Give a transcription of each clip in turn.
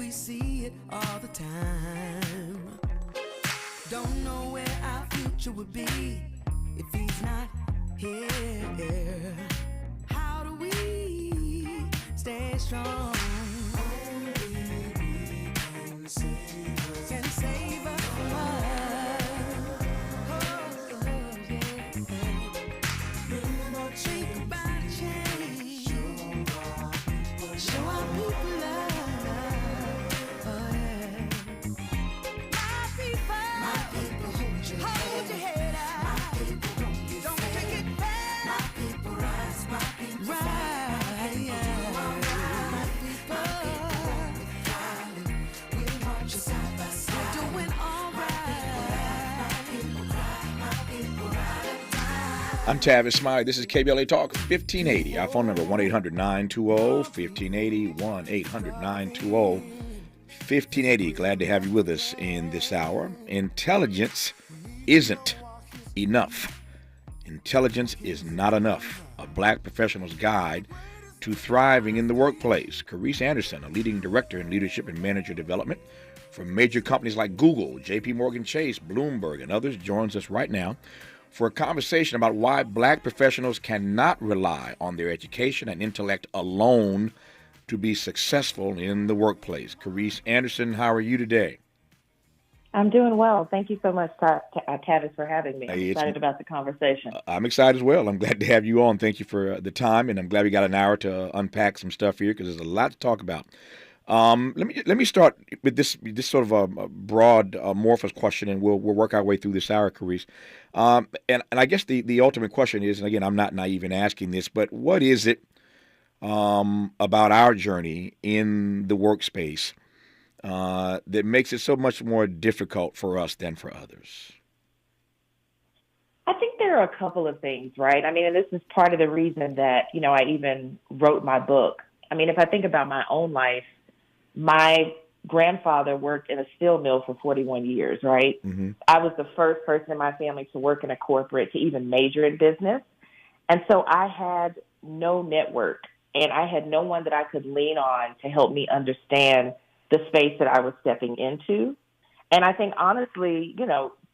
we see it all the time. Don't know where our future would be if he's not here. How do we stay strong? Only we can save us from us. Oh, yeah. Think about change. Show our people love. Oh, yeah. My people, hold your head up. My people, don't take it back. My people, rise. My people, rise. My people, we'll march side by side. We're doing all right. My people, my people, I'm Tavis, Smiley. This is KBLA Talk 1580. Our phone number 1-800-920-1580, 1-800-920-1580. Glad to have you with us in this hour. Intelligence isn't enough. Intelligence is not enough. A black professional's guide to thriving in the workplace. Carice Anderson, a leading director in leadership and manager development for major companies like Google, J.P. Morgan Chase, Bloomberg, and others, joins us right now for a conversation about why black professionals cannot rely on their education and intellect alone to be successful in the workplace. Carice Anderson, how are you today? I'm doing well. Thank you so much, Tavis, for having me. I'm excited about the conversation. I'm excited as well. I'm glad to have you on. Thank you for the time, and I'm glad we got an hour to unpack some stuff here because there's a lot to talk about. Let me start with this sort of a broad amorphous question, and we'll work our way through this hour, Carice. And I guess the ultimate question is, and again, I'm not naive in asking this, but what is it about our journey in the workspace that makes it so much more difficult for us than for others? I think there are a couple of things, right? I mean, and this is part of the reason that, I even wrote my book. I mean, if I think about my own life, my grandfather worked in a steel mill for 41 years, right? Mm-hmm. I was the first person in my family to work in a corporate, to even major in business. And so I had no network, and I had no one that I could lean on to help me understand the space that I was stepping into. And I think, honestly,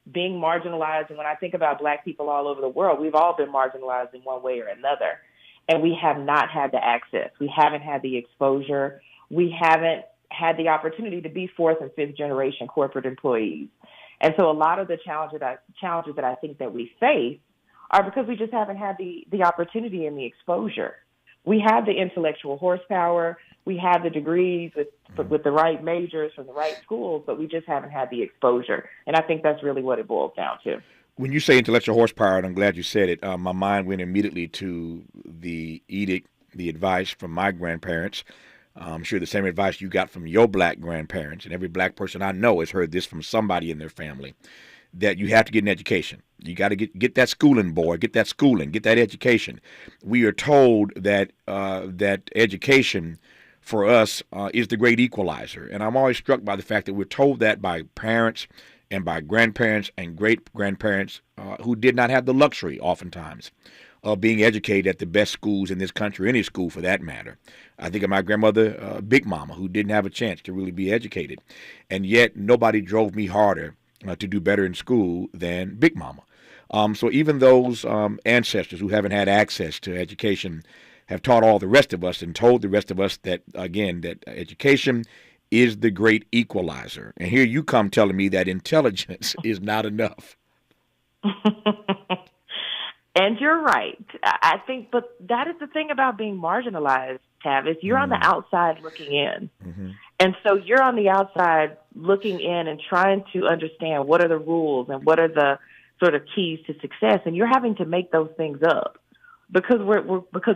being marginalized, and when I think about Black people all over the world, we've all been marginalized in one way or another. And we have not had the access. We haven't had the exposure. We haven't had the opportunity to be fourth and fifth generation corporate employees. And so a lot of the challenges that I think that we face are because we just haven't had the opportunity and the exposure. We have the intellectual horsepower. We have the degrees with the right majors from the right schools, but we just haven't had the exposure. And I think that's really what it boils down to. When you say intellectual horsepower, and I'm glad you said it, my mind went immediately to the edict, the advice from my grandparents. I'm sure the same advice you got from your black grandparents, and every black person I know has heard this from somebody in their family, that you have to get an education. You got to get that schooling, boy, get that schooling, get that education. We are told that that education for us is the great equalizer, and I'm always struck by the fact that we're told that by parents and by grandparents and great-grandparents who did not have the luxury, oftentimes, of being educated at the best schools in this country, any school for that matter. I think of my grandmother, Big Mama, who didn't have a chance to really be educated. And yet nobody drove me harder to do better in school than Big Mama. So even those ancestors who haven't had access to education have taught all the rest of us and told the rest of us that, again, that education is the great equalizer. And here you come telling me that intelligence is not enough. And you're right. I think, but that is the thing about being marginalized, Tavis. You're on the outside looking in. Mm-hmm. And so you're on the outside looking in and trying to understand what are the rules and what are the sort of keys to success. And you're having to make those things up because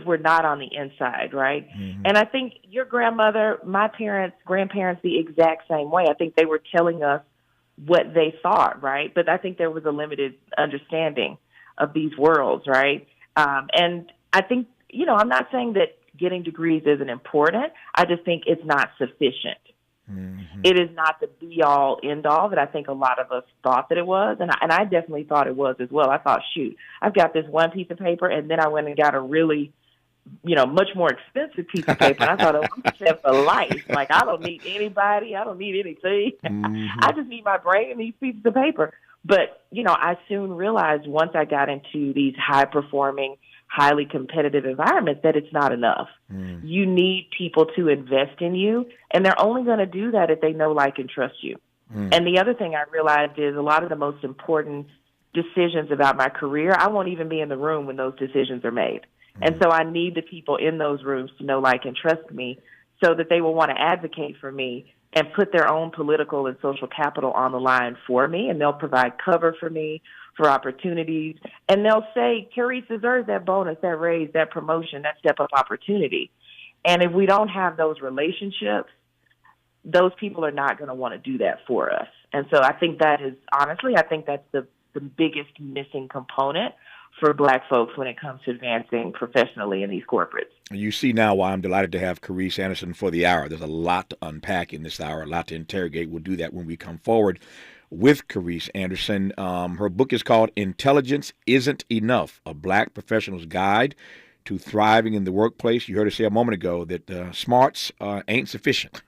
we're not on the inside, right? Mm-hmm. And I think your grandmother, my parents, grandparents, the exact same way. I think they were telling us what they thought, right? But I think there was a limited understanding of these worlds, right? And I think, I'm not saying that getting degrees isn't important. I just think it's not sufficient. Mm-hmm. It is not the be-all, end-all that I think a lot of us thought that it was, and I definitely thought it was as well. I thought, shoot, I've got this one piece of paper, and then I went and got a really much more expensive piece of paper. And I thought, oh, I'm set for life. Like, I don't need anybody. I don't need anything. Mm-hmm. I just need my brain and these pieces of paper. But, I soon realized once I got into these high-performing, highly competitive environments that it's not enough. Mm. You need people to invest in you, and they're only going to do that if they know, like, and trust you. Mm. And the other thing I realized is a lot of the most important decisions about my career, I won't even be in the room when those decisions are made. And so I need the people in those rooms to know, like, and trust me so that they will want to advocate for me and put their own political and social capital on the line for me. And they'll provide cover for me, for opportunities. And they'll say, Carice deserves that bonus, that raise, that promotion, that step-up opportunity. And if we don't have those relationships, those people are not going to want to do that for us. And so I think that is, honestly, I think that's the biggest missing component for Black folks when it comes to advancing professionally in these corporates. You see now why I'm delighted to have Carice Anderson for the hour. There's a lot to unpack in this hour, a lot to interrogate. We'll do that when we come forward with Carice Anderson. Her book is called Intelligence Isn't Enough, a Black Professional's Guide to Thriving in the Workplace. You heard her say a moment ago that smarts ain't sufficient.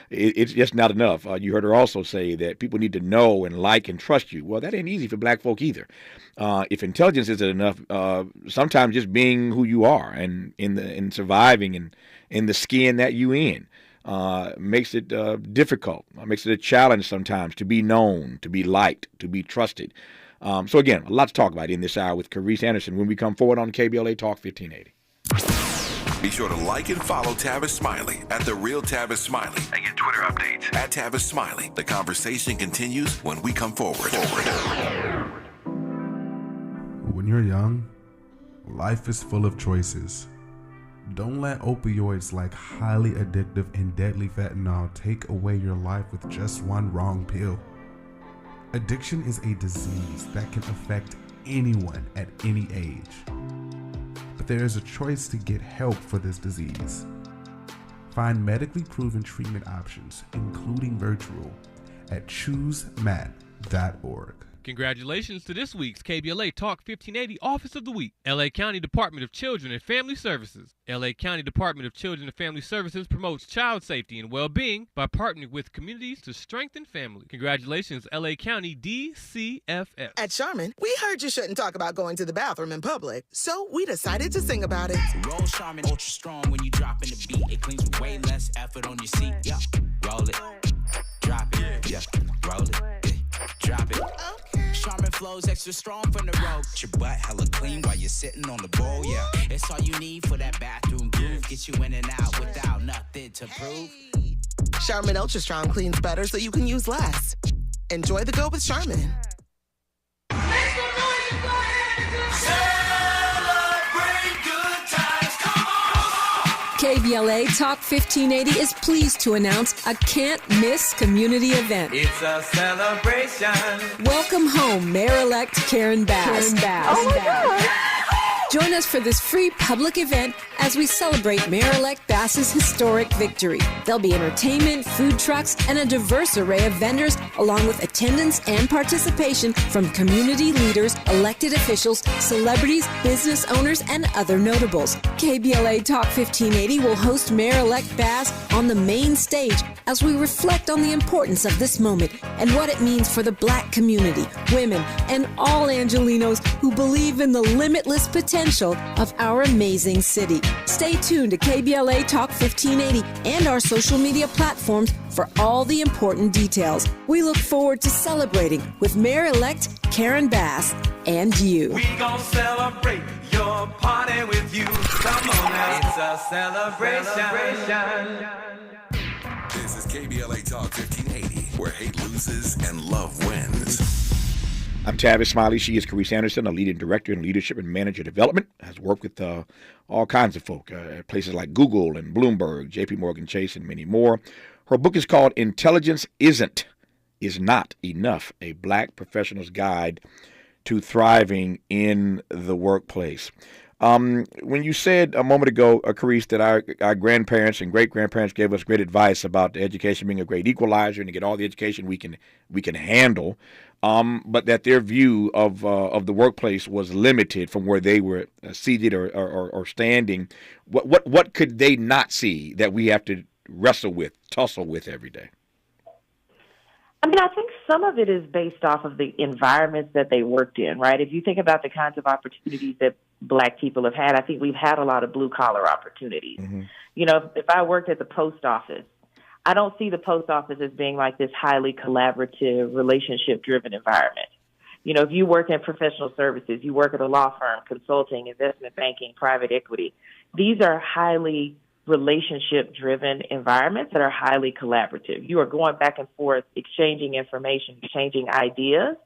It's just not enough. You heard her also say that people need to know and like and trust you. Well, that ain't easy for Black folk either. If intelligence isn't enough, sometimes just being who you are and in surviving and in the skin that you in makes it difficult. Makes it a challenge sometimes to be known, to be liked, to be trusted. So again, a lot to talk about in this hour with Carice Anderson when we come forward on KBLA Talk 1580. Be sure to like and follow Tavis Smiley at The Real Tavis Smiley and get Twitter updates at Tavis Smiley. The conversation continues when we come forward. When you're young, life is full of choices. Don't let opioids like highly addictive and deadly fentanyl take away your life with just one wrong pill. Addiction is a disease that can affect anyone at any age. But there is a choice to get help for this disease. Find medically proven treatment options, including virtual, at choosemat.org. Congratulations to this week's KBLA Talk 1580 Office of the Week, LA County Department of Children and Family Services. LA County Department of Children and Family Services promotes child safety and well-being by partnering with communities to strengthen family. Congratulations, LA County DCFS. At Charmin, we heard you shouldn't talk about going to the bathroom in public, so we decided to sing about it. Roll Charmin Ultra Strong when you drop in the beat. It cleans with way less effort on your seat. Yeah, roll it, drop it, yeah, roll it, yeah, drop it. Charmin flows extra strong from the road. Your butt hella clean while you're sitting on the bowl, yeah. It's all you need for that bathroom groove. Get you in and out without nothing to prove. Charmin Ultra Strong cleans better so you can use less. Enjoy the go with Charmin. KBLA Talk 1580 is pleased to announce a can't-miss community event. It's a celebration. Welcome home, Mayor-elect Karen Bass. Oh, my God. Join us for this free public event as we celebrate Mayor-elect Bass's historic victory. There'll be entertainment, food trucks, and a diverse array of vendors, along with attendance and participation from community leaders, elected officials, celebrities, business owners, and other notables. KBLA Talk 1580 will host Mayor-elect Bass on the main stage as we reflect on the importance of this moment and what it means for the Black community, women, and all Angelinos who believe in the limitless potential of our amazing city. Stay tuned to KBLA Talk 1580 and our social media platforms for all the important details. We look forward to celebrating with Mayor-elect Karen Bass and you. We gon' celebrate your party with you. Come on now, it's a celebration. This is KBLA Talk 1580, where hate loses and love wins. I'm Tavis Smiley. She is Carice Anderson, a leading director in leadership and manager development. Has worked with all kinds of folk at places like Google and Bloomberg, J.P. Morgan Chase, and many more. Her book is called Intelligence Is Not Enough, a Black Professional's Guide to Thriving in the Workplace. When you said a moment ago, Carice, that our grandparents and great grandparents gave us great advice about education being a great equalizer and to get all the education we can handle, but that their view of the workplace was limited from where they were seated or standing. What could they not see that we have to tussle with every day? I mean, I think some of it is based off of the environments that they worked in, right? If you think about the kinds of opportunities that Black people have had, I think we've had a lot of blue-collar opportunities. Mm-hmm. You know, if I worked at the post office, I don't see the post office as being like this highly collaborative, relationship-driven environment. You know, if you work in professional services, you work at a law firm, consulting, investment banking, private equity, these are highly relationship-driven environments that are highly collaborative. You are going back and forth, exchanging information, exchanging ideas.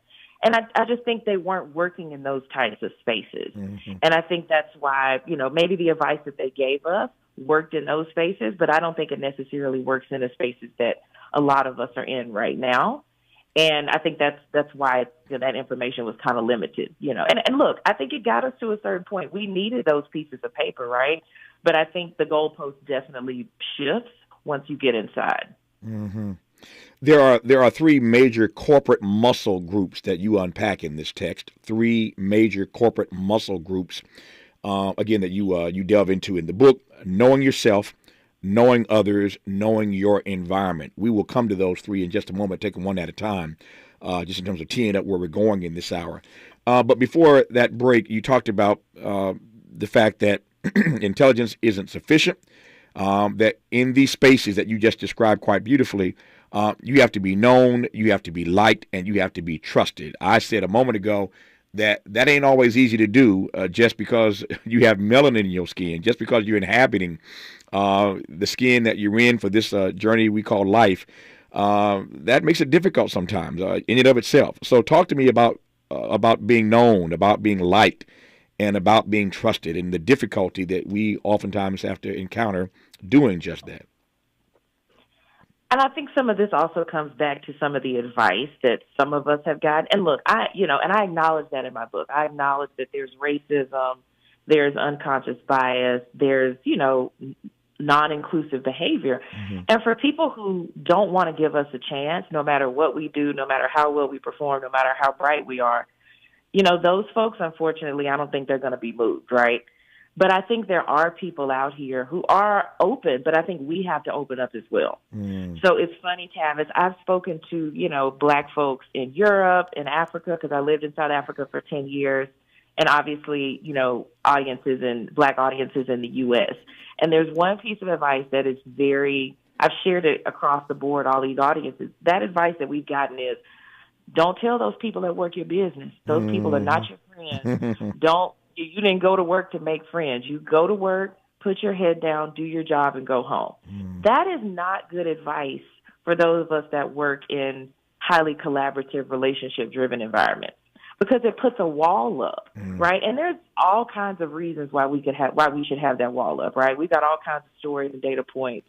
And I just think they weren't working in those types of spaces. Mm-hmm. And I think that's why, you know, maybe the advice that they gave us worked in those spaces, but I don't think it necessarily works in the spaces that a lot of us are in right now. And I think that's why that information was kind of limited, you know. And look, I think it got us to a certain point. We needed those pieces of paper, right? But I think the goalpost definitely shifts once you get inside. Mm-hmm. There are three major corporate muscle groups that you unpack in this text. Three major corporate muscle groups, again, that you delve into in the book: knowing yourself, knowing others, knowing your environment. We will come to those three in just a moment, take them one at a time, just in terms of teeing up where we're going in this hour. But before that break, you talked about the fact that intelligence isn't sufficient, that in these spaces that you just described quite beautifully, you have to be known, you have to be liked, and you have to be trusted. I said a moment ago that ain't always easy to do just because you have melanin in your skin, just because you're inhabiting the skin that you're in for this journey we call life. That makes it difficult sometimes in and of itself. So talk to me about being known, about being liked, and about being trusted, and the difficulty that we oftentimes have to encounter doing just that. And I think some of this also comes back to some of the advice that some of us have gotten. And look, I acknowledge that in my book. I acknowledge that there's racism, there's unconscious bias, there's, non-inclusive behavior. Mm-hmm. And for people who don't want to give us a chance, no matter what we do, no matter how well we perform, no matter how bright we are, those folks, unfortunately, I don't think they're going to be moved, right? But I think there are people out here who are open, but I think we have to open up as well. Mm. So it's funny, Tavis, I've spoken to, Black folks in Europe, in Africa, because I lived in South Africa for 10 years, and obviously, audiences and Black audiences in the U.S. And there's one piece of advice that is I've shared it across the board, all these audiences. That advice that we've gotten is, don't tell those people that work your business. Those people are not your friends. You didn't go to work to make friends. You go to work, put your head down, do your job, and go home. That is not good advice for those of us that work in highly collaborative, relationship-driven environments, because it puts a wall up, right? And there's all kinds of reasons why we should have that wall up, right? We've got all kinds of stories and data points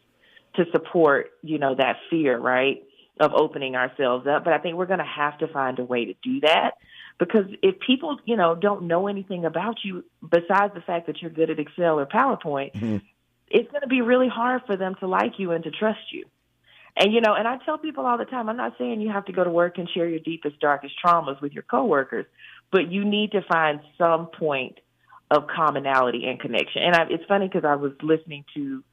to support, that fear, right, of opening ourselves up. But I think we're going to have to find a way to do that, because if people, don't know anything about you besides the fact that you're good at Excel or PowerPoint, it's going to be really hard for them to like you and to trust you. And, and I tell people all the time, I'm not saying you have to go to work and share your deepest, darkest traumas with your coworkers, but you need to find some point of commonality and connection. And it's funny because I was listening to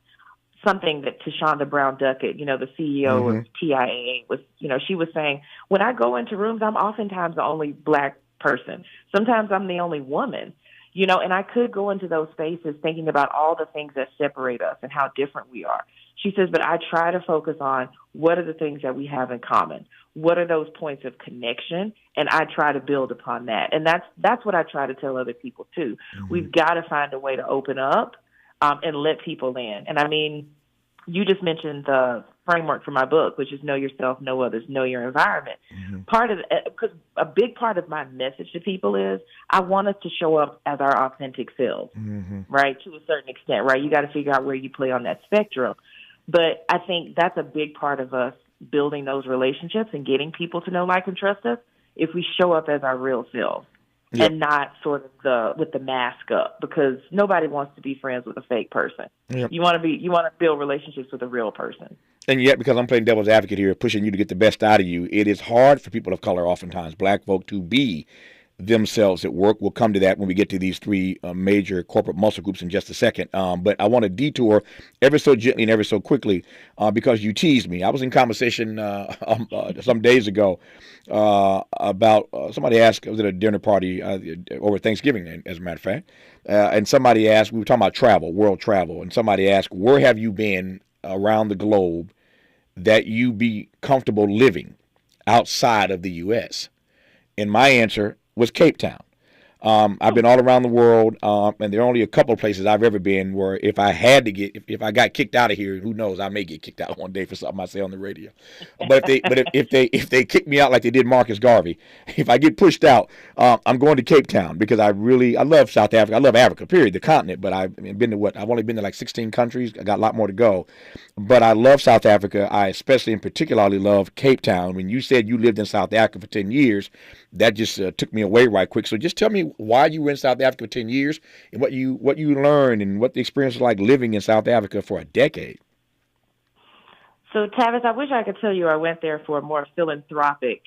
something that Tashonda Brown Duckett, the CEO of TIAA, was, she was saying, when I go into rooms, I'm oftentimes the only Black person. Sometimes I'm the only woman, and I could go into those spaces thinking about all the things that separate us and how different we are. She says, but I try to focus on what are the things that we have in common? What are those points of connection? And I try to build upon that. And that's what I try to tell other people too. We've got to find a way to open up and let people in. And I mean, you just mentioned the framework for my book, which is know yourself, know others, know your environment. Part of it, because a big part of my message to people is I want us to show up as our authentic selves, right? To a certain extent, right? You got to figure out where you play on that spectrum. But I think that's a big part of us building those relationships and getting people to know, like, and trust us if we show up as our real selves. Yep. and not sort of with the mask up, because nobody wants to be friends with a fake person. Yep. You want to build relationships with a real person. And yet, because I'm playing devil's advocate here, pushing you to get the best out of you, it is hard for people of color, oftentimes black folk, to be themselves at work. We'll come to that when we get to these three major corporate muscle groups in just a second. But I want to detour ever so gently and ever so quickly because you teased me. I was in conversation some days ago about somebody asked, I was at a dinner party over Thanksgiving, as a matter of fact, and somebody asked, we were talking about travel, world travel, and somebody asked, where have you been around the globe that you be comfortable living outside of the U.S.? And my answer was Cape Town. I've been all around the world, and there are only a couple of places I've ever been where if I got kicked out of here, who knows, I may get kicked out one day for something I say on the radio. But if they kick me out like they did Marcus Garvey, if I get pushed out, I'm going to Cape Town because I love South Africa. I love Africa, period, the continent. But I've only been to like 16 countries. I got a lot more to go. But I love South Africa. I especially and particularly love Cape Town. When you said you lived in South Africa for 10 years, that just took me away right quick. So just tell me why you were in South Africa for 10 years and what you learned and what the experience was like living in South Africa for a decade. So, Tavis, I wish I could tell you I went there for a more philanthropic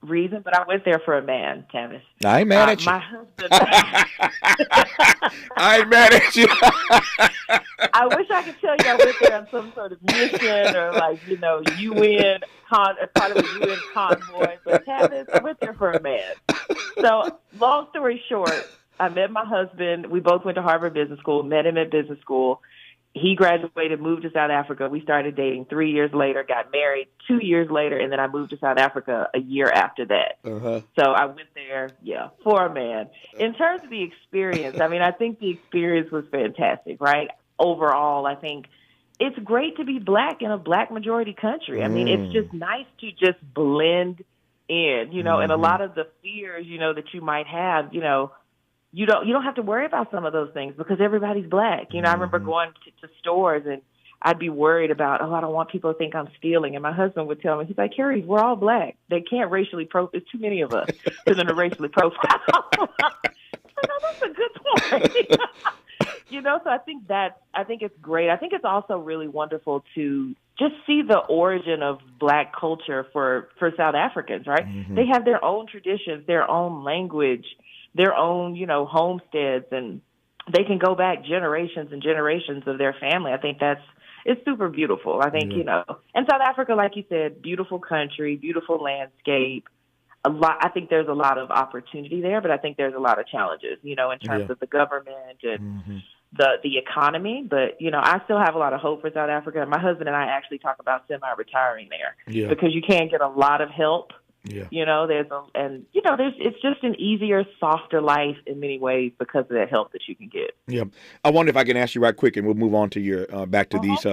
reason, but I went there for a man, Tavis. I ain't mad at you. My husband. I ain't mad at you. I wish I could tell you I went there on some sort of mission or UN, part of a UN convoy. But Tavis, I went there for a man. So, long story short, I met my husband. We both went to Harvard Business School, met him at business school. He graduated, moved to South Africa. We started dating 3 years later, got married 2 years later, and then I moved to South Africa a year after that. So I went there, for a man. In terms of the experience, I think the experience was fantastic, right? Overall, I think it's great to be black in a black majority country. It's just nice to just blend in, and a lot of the fears, that you might have, you don't have to worry about some of those things because everybody's black. I remember going to stores and I'd be worried about, I don't want people to think I'm stealing. And my husband would tell me, he's like, Carrie, we're all black. They can't racially profile. There's too many of us for them to racially profile. That's a good point. So I think it's great. I think it's also really wonderful to just see the origin of black culture for South Africans, right? They have their own traditions, their own language, their own, homesteads, and they can go back generations and generations of their family. I think it's super beautiful. I think, and South Africa, like you said, beautiful country, beautiful landscape. I think there's a lot of opportunity there, but I think there's a lot of challenges, in terms of the government and the economy. But, I still have a lot of hope for South Africa. My husband and I actually talk about semi-retiring there because you can get a lot of help. It's just an easier, softer life in many ways because of that help that you can get. Yeah, I wonder if I can ask you right quick, and we'll move on to your back to these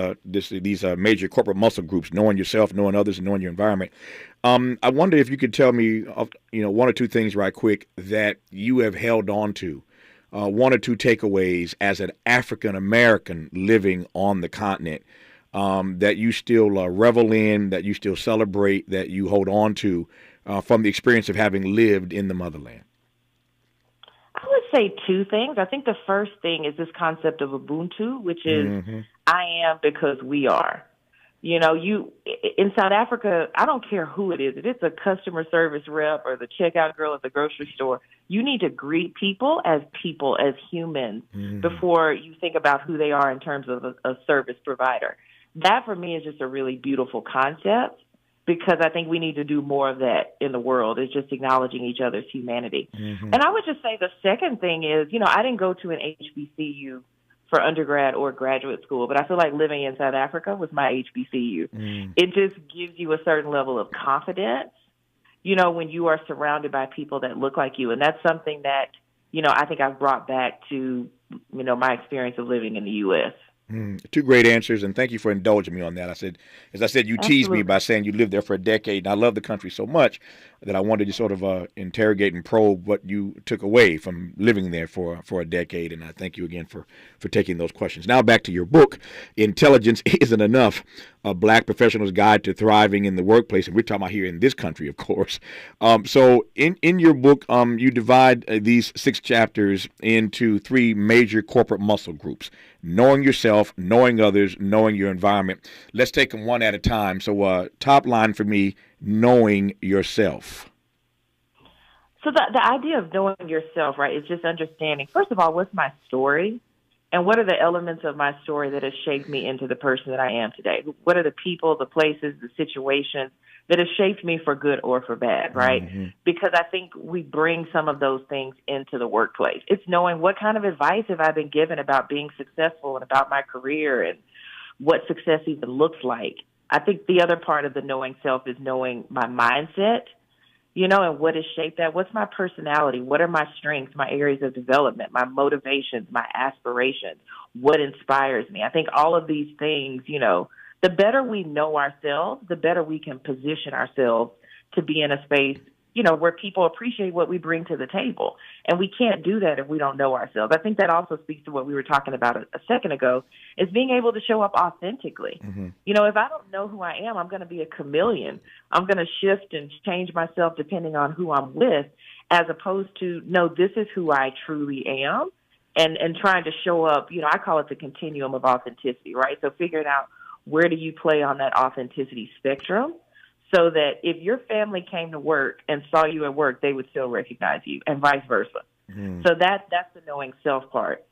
major corporate muscle groups, knowing yourself, knowing others, and knowing your environment. I wonder if you could tell me, one or two things right quick that you have held on to, one or two takeaways as an African American living on the continent. That you still revel in, that you still celebrate, that you hold on to from the experience of having lived in the motherland? I would say two things. I think the first thing is this concept of Ubuntu, which is I am because we are. In South Africa, I don't care who it is. If it's a customer service rep or the checkout girl at the grocery store, you need to greet people, as humans, before you think about who they are in terms of a service provider. That, for me, is just a really beautiful concept because I think we need to do more of that in the world, is just acknowledging each other's humanity. And I would just say the second thing is, I didn't go to an HBCU for undergrad or graduate school, but I feel like living in South Africa was my HBCU. It just gives you a certain level of confidence, when you are surrounded by people that look like you. And that's something that, I think I've brought back to, my experience of living in the U.S. Two great answers, and thank you for indulging me on that. As I said, you teased me by saying you lived there for a decade, and I love the country so much that I wanted to sort of interrogate and probe what you took away from living there for a decade, and I thank you again for taking those questions. Now back to your book, Intelligence Isn't Enough, a Black Professional's Guide to Thriving in the Workplace, and we're talking about here in this country, of course. So in your book, you divide these 6 chapters into 3 major corporate muscle groups: knowing yourself, knowing others, knowing your environment. Let's take them one at a time. So top line for me, knowing yourself. So the idea of knowing yourself, right, is just understanding, first of all, what's my story and what are the elements of my story that have shaped me into the person that I am today? What are the people, the places, the situations that have shaped me for good or for bad, right? Mm-hmm. Because I think we bring some of those things into the workplace. It's knowing what kind of advice have I been given about being successful and about my career and what success even looks like. I think the other part of the knowing self is knowing my mindset, and what has shaped that. What's my personality? What are my strengths, my areas of development, my motivations, my aspirations? What inspires me? I think all of these things, the better we know ourselves, the better we can position ourselves to be in a space, where people appreciate what we bring to the table. And we can't do that if we don't know ourselves. I think that also speaks to what we were talking about a second ago, is being able to show up authentically. Mm-hmm. If I don't know who I am, I'm going to be a chameleon. I'm going to shift and change myself depending on who I'm with, as opposed to, no, this is who I truly am, and trying to show up, I call it the continuum of authenticity, right? So figuring out, where do you play on that authenticity spectrum, so that if your family came to work and saw you at work, they would still recognize you, and vice versa. Mm. So that's the knowing self part.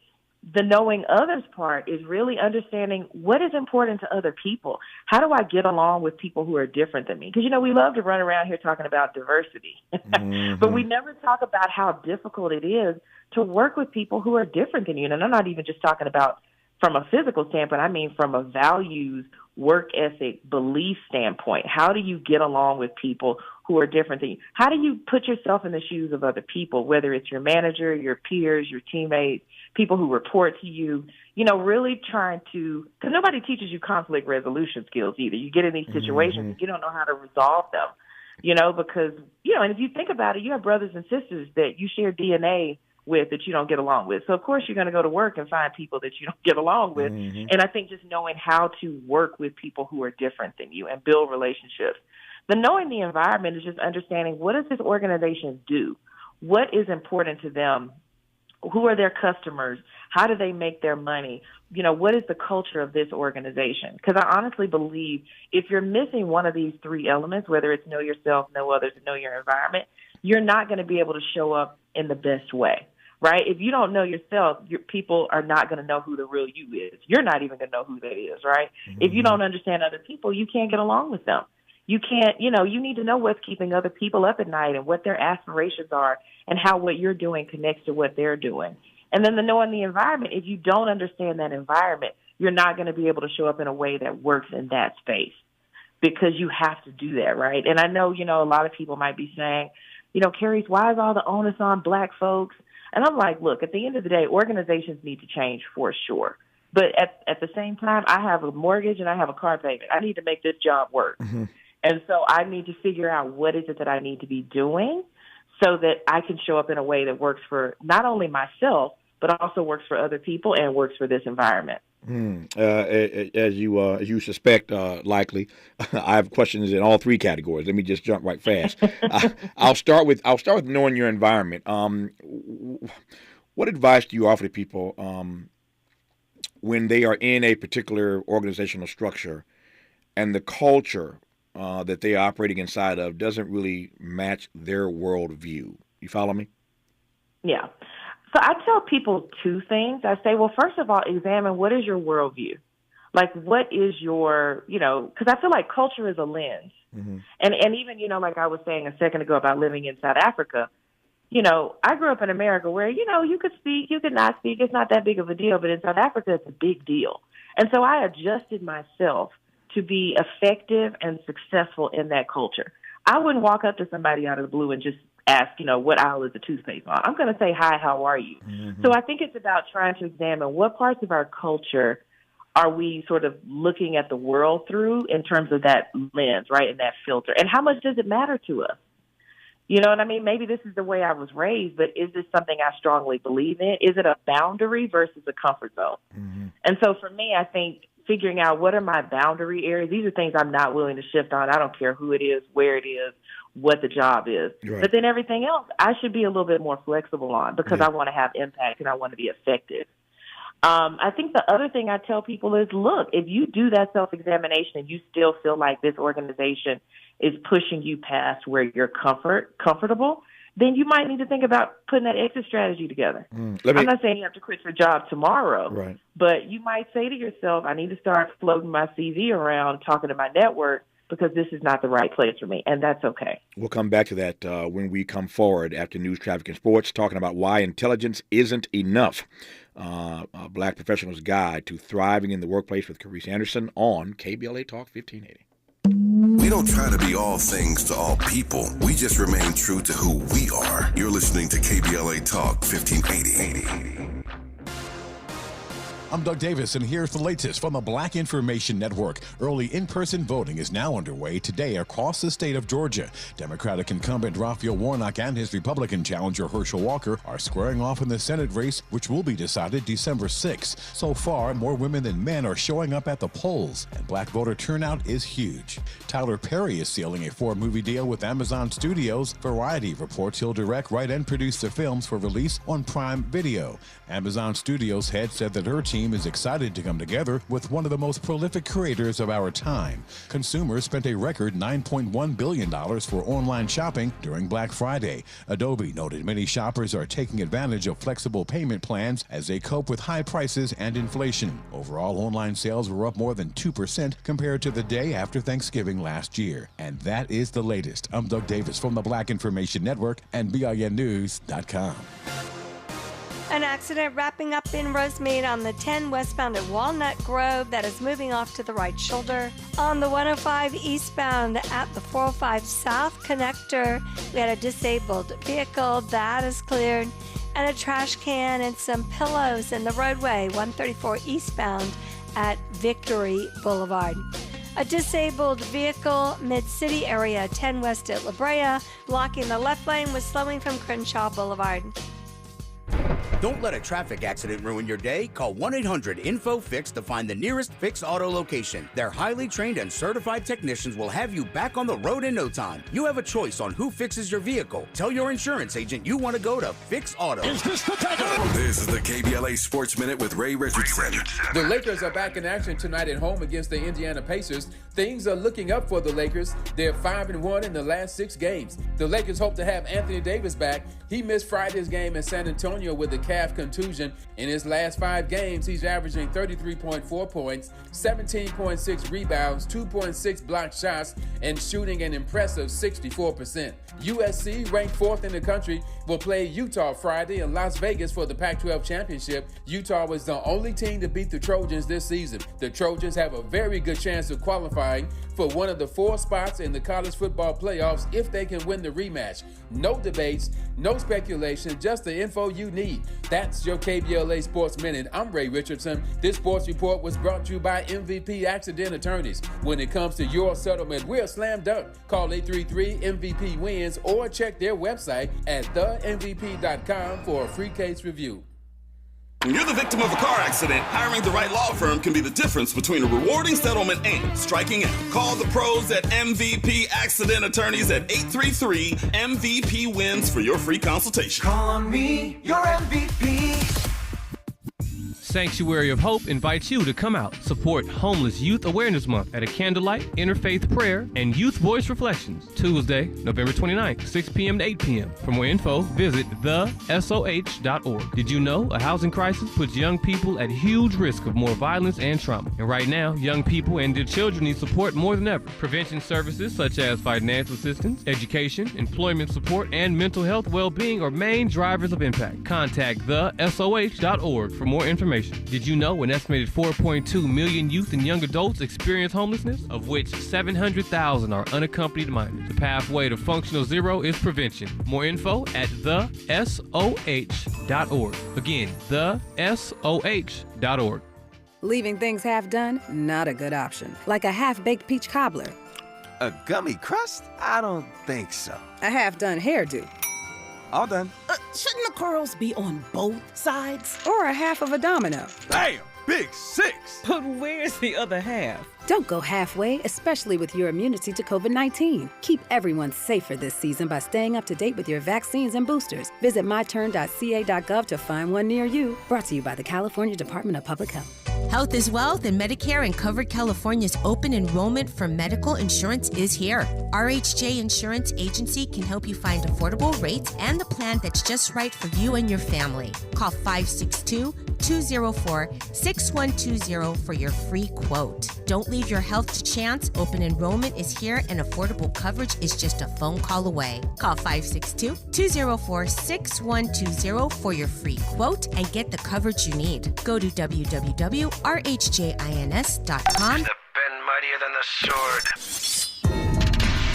The knowing others part is really understanding what is important to other people. How do I get along with people who are different than me? Because, we love to run around here talking about diversity, mm-hmm. but we never talk about how difficult it is to work with people who are different than you. And I'm not even just talking about from a physical standpoint, I mean from a values, work ethic, belief standpoint. How do you get along with people who are different than you? How do you put yourself in the shoes of other people, whether it's your manager, your peers, your teammates, people who report to you, really trying to, because nobody teaches you conflict resolution skills either. You get in these situations, mm-hmm. you don't know how to resolve them, because, and if you think about it, you have brothers and sisters that you share DNA with that you don't get along with. So, of course, you're going to go to work and find people that you don't get along with. Mm-hmm. And I think just knowing how to work with people who are different than you and build relationships. The knowing the environment is just understanding, what does this organization do? What is important to them? Who are their customers? How do they make their money? What is the culture of this organization? Because I honestly believe if you're missing one of these 3 elements, whether it's know yourself, know others, and know your environment, you're not going to be able to show up in the best way. Right? If you don't know yourself, people are not going to know who the real you is. You're not even going to know who that is, right? Mm-hmm. If you don't understand other people, you can't get along with them. You can't, you need to know what's keeping other people up at night and what their aspirations are and how what you're doing connects to what they're doing. And then the knowing the environment, if you don't understand that environment, you're not going to be able to show up in a way that works in that space, because you have to do that, right? And I know, a lot of people might be saying, Carrie, why is all the onus on Black folks? And I'm like, look, at the end of the day, organizations need to change for sure. But at the same time, I have a mortgage and I have a car payment. I need to make this job work. Mm-hmm. And so I need to figure out what is it that I need to be doing so that I can show up in a way that works for not only myself, but also works for other people and works for this environment. As you suspect, likely, I have questions in all 3 categories. Let me just jump right fast. I'll start with knowing your environment. What advice do you offer to people when they are in a particular organizational structure and the culture that they are operating inside of doesn't really match their worldview? You follow me? Yeah. So I tell people 2 things. I say, well, first of all, examine what is your worldview. Like, what is your, because I feel like culture is a lens. Mm-hmm. And even, like I was saying a second ago about living in South Africa, I grew up in America where, you could speak, you could not speak. It's not that big of a deal. But in South Africa, it's a big deal. And so I adjusted myself to be effective and successful in that culture. I wouldn't walk up to somebody out of the blue and just ask, what aisle is the toothpaste on? I'm going to say, hi, how are you? Mm-hmm. So I think it's about trying to examine what parts of our culture are we sort of looking at the world through in terms of that lens, right, and that filter? And how much does it matter to us? You know what I mean? Maybe this is the way I was raised, but is this something I strongly believe in? Is it a boundary versus a comfort zone? Mm-hmm. And so for me, I think figuring out what are my boundary areas, these are things I'm not willing to shift on. I don't care who it is, where it is, what the job is. Right. But then everything else, I should be a little bit more flexible on because I want to have impact and I want to be effective. I think the other thing I tell people is, look, if you do that self-examination and you still feel like this organization is pushing you past where you're comfortable, then you might need to think about putting that exit strategy together. I'm not saying you have to quit your job tomorrow, but you might say to yourself, I need to start floating my CV around, talking to my network, because this is not the right place for me, and that's okay. We'll come back to that when we come forward after News, Traffic, and Sports, talking about why intelligence isn't enough. A Black Professional's Guide to Thriving in the Workplace with Carice Anderson on KBLA Talk 1580. We don't try to be all things to all people. We just remain true to who we are. You're listening to KBLA Talk 1580. I'm Doug Davis, and here's the latest from the Black Information Network. Early in-person voting is now underway today across the state of Georgia. Democratic incumbent Raphael Warnock and his Republican challenger Herschel Walker are squaring off in the Senate race, which will be decided December 6th. So far, more women than men are showing up at the polls, and black voter turnout is huge. Tyler Perry is sealing a 4-movie deal with Amazon Studios. Variety reports he'll direct, write, and produce the films for release on Prime Video. Amazon Studios head said that her team is excited to come together with one of the most prolific creators of our time. Consumers spent a record $9.1 billion for online shopping during Black Friday. Adobe noted many shoppers are taking advantage of flexible payment plans as they cope with high prices and inflation. Overall, online sales were up more than 2% compared to the day after Thanksgiving last year. And that is the latest. I'm Doug Davis from the Black Information Network and BINnews.com. An accident wrapping up in Rosemead on the 10 westbound at Walnut Grove that is moving off to the right shoulder. On the 105 eastbound at the 405 South connector, we had a disabled vehicle that is cleared, and a trash can and some pillows in the roadway 134 eastbound at Victory Boulevard. A disabled vehicle mid-city area 10 west at La Brea, blocking the left lane was slowing from Crenshaw Boulevard. Don't let a traffic accident ruin your day. Call 1-800-INFO-FIX to find the nearest Fix Auto location. Their highly trained and certified technicians will have you back on the road in no time. You have a choice on who fixes your vehicle. Tell your insurance agent you want to go to Fix Auto. This is the KBLA Sports Minute with Ray Richardson. The Lakers are back in action tonight at home against the Indiana Pacers. Things are looking up for the Lakers. They're 5-1 in the last 6 games. The Lakers hope to have Anthony Davis back. He missed Friday's game in San Antonio with a calf contusion. In his last 5 games, he's averaging 33.4 points, 17.6 rebounds, 2.6 blocked shots, and shooting an impressive 64%. USC, ranked 4th in the country, will play Utah Friday in Las Vegas for the Pac-12 championship. Utah was the only team to beat the Trojans this season. The Trojans have a very good chance of qualifying for one of the 4 spots in the college football playoffs if they can win the rematch. No debates, no speculation, just the info you need. That's your KBLA Sports Minute. I'm Ray Richardson. This sports report was brought to you by MVP Accident Attorneys. When it comes to your settlement, we're a slam dunk. Call 833-MVP-WINS or check their website at themvp.com for a free case review. When you're the victim of a car accident, hiring the right law firm can be the difference between a rewarding settlement and striking out. Call the pros at MVP Accident Attorneys at 833-MVP-WINS for your free consultation. Call on me, your MVP. Sanctuary of Hope invites you to come out, support Homeless Youth Awareness Month at a candlelight, interfaith prayer, and youth voice reflections, Tuesday, November 29th, 6 p.m. to 8 p.m. For more info, visit thesoh.org. Did you know a housing crisis puts young people at huge risk of more violence and trauma? And right now, young people and their children need support more than ever. Prevention services such as financial assistance, education, employment support, and mental health well-being are main drivers of impact. Contact thesoh.org for more information. Did you know an estimated 4.2 million youth and young adults experience homelessness, of which 700,000 are unaccompanied minors? The pathway to functional zero is prevention. More info at thesoh.org. Again, thesoh.org. Leaving things half done? Not a good option. Like a half-baked peach cobbler. A gummy crust? I don't think so. A half-done hairdo. All done. Shouldn't the curls be on both sides? Or a half of a domino. Bam! Big six! But where's the other half? Don't go halfway, especially with your immunity to COVID-19. Keep everyone safer this season by staying up to date with your vaccines and boosters. Visit myturn.ca.gov to find one near you. Brought to you by the California Department of Public Health. Health is Wealth and Medicare and Covered California's open enrollment for medical insurance is here. RHJ Insurance Agency can help you find affordable rates and the plan that's just right for you and your family. Call 562-204-6120 for your free quote. Don't leave your health to chance. Open enrollment is here and affordable coverage is just a phone call away. Call 562-204-6120 for your free quote and get the coverage you need. Go to www.rhjins.com. The pen mightier than the sword.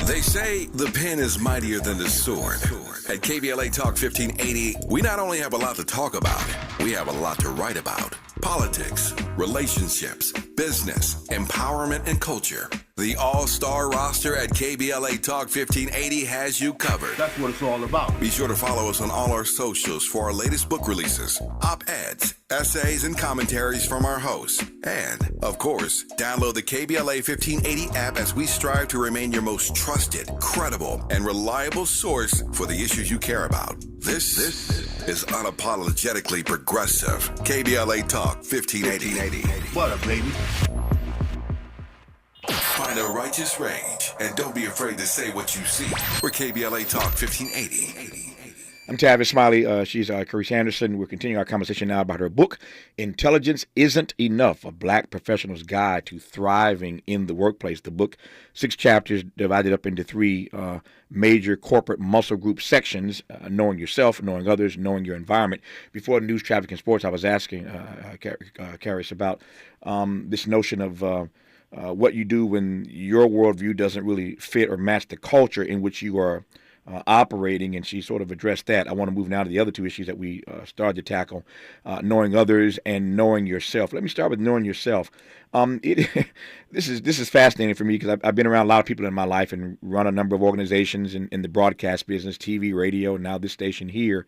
They say the pen is mightier than the sword. At KBLA Talk 1580, we not only have a lot to talk about, we have a lot to write about. Politics, relationships, business, empowerment, and culture. The all-star roster at KBLA Talk 1580 has you covered. That's what it's all about. Be sure to follow us on all our socials for our latest book releases, op-eds, essays, and commentaries from our hosts. And, of course, download the KBLA 1580 app as we strive to remain your most trusted, credible, and reliable source for the issues you care about. This is unapologetically progressive. KBLA Talk 1580. What up, baby? Find a righteous rage and don't be afraid to say what you see. We're KBLA Talk 1580. I'm Tavis, Smiley. She's Carice Anderson. We're continuing our conversation now about her book, Intelligence Isn't Enough, A Black Professional's Guide to Thriving in the Workplace. The book, 6 chapters divided up into 3 major corporate muscle group sections, knowing yourself, knowing others, knowing your environment. Before news, traffic, and sports, I was asking Carice about this notion of what you do when your worldview doesn't really fit or match the culture in which you are operating, and she sort of addressed that. I want to move now to the other 2 issues that we started to tackle, knowing others and knowing yourself. Let me start with knowing yourself. This is fascinating for me because I've been around a lot of people in my life and run a number of organizations in the broadcast business, TV, radio, and now this station here.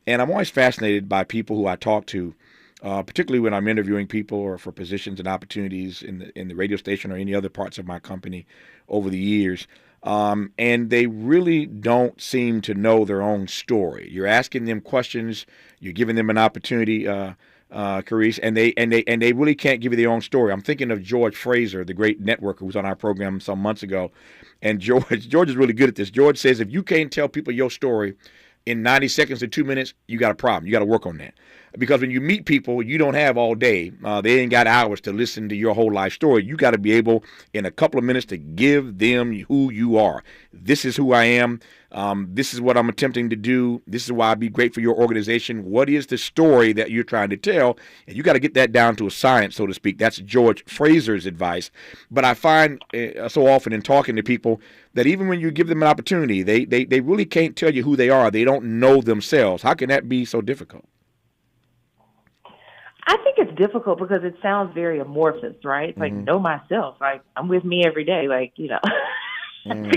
And I'm always fascinated by people who I talk to, particularly when I'm interviewing people or for positions and opportunities in the radio station or any other parts of my company over the years. And they really don't seem to know their own story. You're asking them questions, you're giving them an opportunity, Carice, and they really can't give you their own story. I'm thinking of George Fraser, the great networker who was on our program some months ago. And George is really good at this. George says if you can't tell people your story in 90 seconds to 2 minutes, you got a problem. You got to work on that. Because when you meet people, you don't have all day. They ain't got hours to listen to your whole life story. You got to be able, in a couple of minutes, to give them who you are. This is who I am. This is what I'm attempting to do. This is why I'd be great for your organization. What is the story that you're trying to tell? And you got to get that down to a science, so to speak. That's George Fraser's advice. But I find so often in talking to people that even when you give them an opportunity, they really can't tell you who they are. They don't know themselves. How can that be so difficult? I think it's difficult because it sounds very amorphous, right? It's like, know myself. Like, I'm with me every day. Like, I think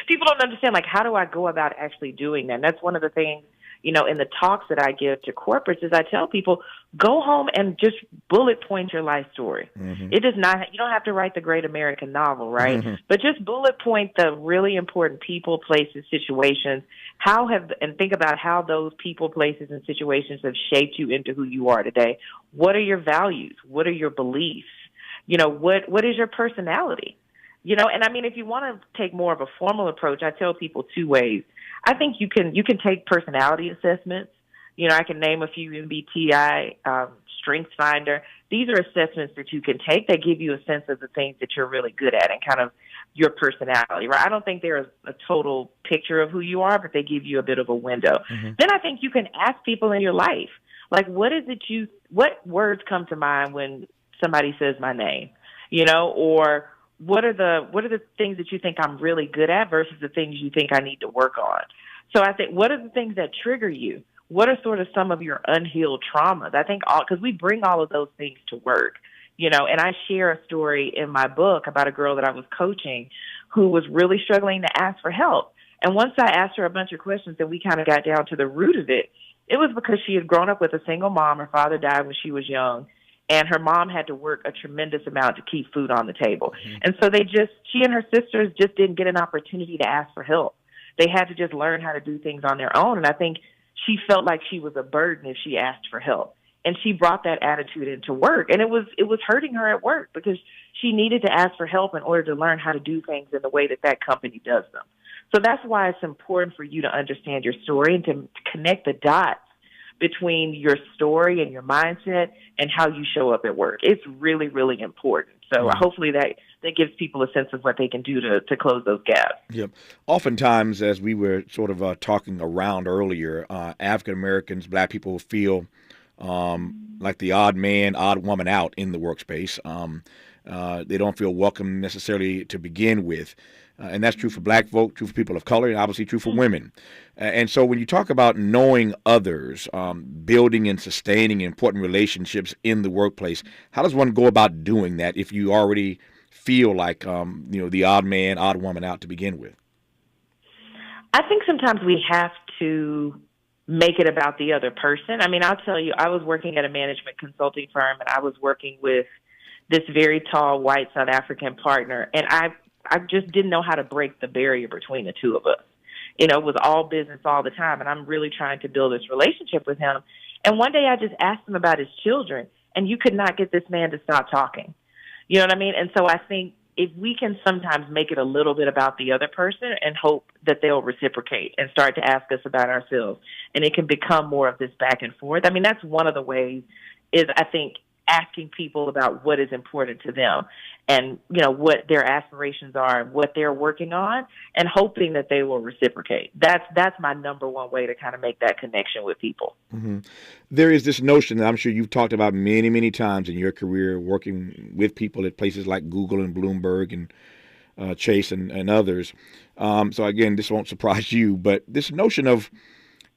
people don't understand, like, how do I go about actually doing that? And that's one of the things, in the talks that I give to corporates is I tell people, go home and just bullet point your life story. It does not, you don't have to write the great American novel, right? But just bullet point the really important people, places, situations, and think about how those people, places, and situations have shaped you into who you are today. What are your values? What are your beliefs? What is your personality? And I mean, if you want to take more of a formal approach, I tell people 2 ways. I think you can take personality assessments. I can name a few: MBTI, StrengthsFinder. These are assessments that you can take that give you a sense of the things that you're really good at and kind of your personality, right? I don't think they're a total picture of who you are, but they give you a bit of a window. Then I think you can ask people in your life, like, what words come to mind when somebody says my name, or what are the things that you think I'm really good at versus the things you think I need to work on? So I think, what are the things that trigger you? What are sort of some of your unhealed traumas? I think because we bring all of those things to work. And I share a story in my book about a girl that I was coaching who was really struggling to ask for help. And once I asked her a bunch of questions and we kind of got down to the root of it, it was because she had grown up with a single mom. Her father died when she was young, and her mom had to work a tremendous amount to keep food on the table. And so she and her sisters just didn't get an opportunity to ask for help. They had to just learn how to do things on their own. And I think she felt like she was a burden if she asked for help. And she brought that attitude into work. And it was hurting her at work because she needed to ask for help in order to learn how to do things in the way that company does them. So that's why it's important for you to understand your story and to connect the dots between your story and your mindset and how you show up at work. It's really, really important. So hopefully that gives people a sense of what they can do to close those gaps. Yep. Oftentimes, as we were sort of talking around earlier, African Americans, Black people feel like the odd man, odd woman out in the workspace. They don't feel welcome necessarily to begin with. And that's true for Black folk, true for people of color, and obviously true for women. And so when you talk about knowing others, building and sustaining important relationships in the workplace, how does one go about doing that if you already feel like, the odd man, odd woman out to begin with? I think sometimes we have to make it about the other person. I mean, I'll tell you, I was working at a management consulting firm, and I was working with this very tall white South African partner, and I just didn't know how to break the barrier between the two of us. It was all business all the time, and I'm really trying to build this relationship with him. And one day I just asked him about his children, and you could not get this man to stop talking. You know what I mean? And so I think if we can sometimes make it a little bit about the other person and hope that they'll reciprocate and start to ask us about ourselves, and it can become more of this back and forth. I mean, that's one of the ways is, I think, asking people about what is important to them and, what their aspirations are and what they're working on, and hoping that they will reciprocate. That's my number one way to kind of make that connection with people. Mm-hmm. There is this notion that I'm sure you've talked about many, many times in your career working with people at places like Google and Bloomberg and Chase and others. So again, this won't surprise you, but this notion of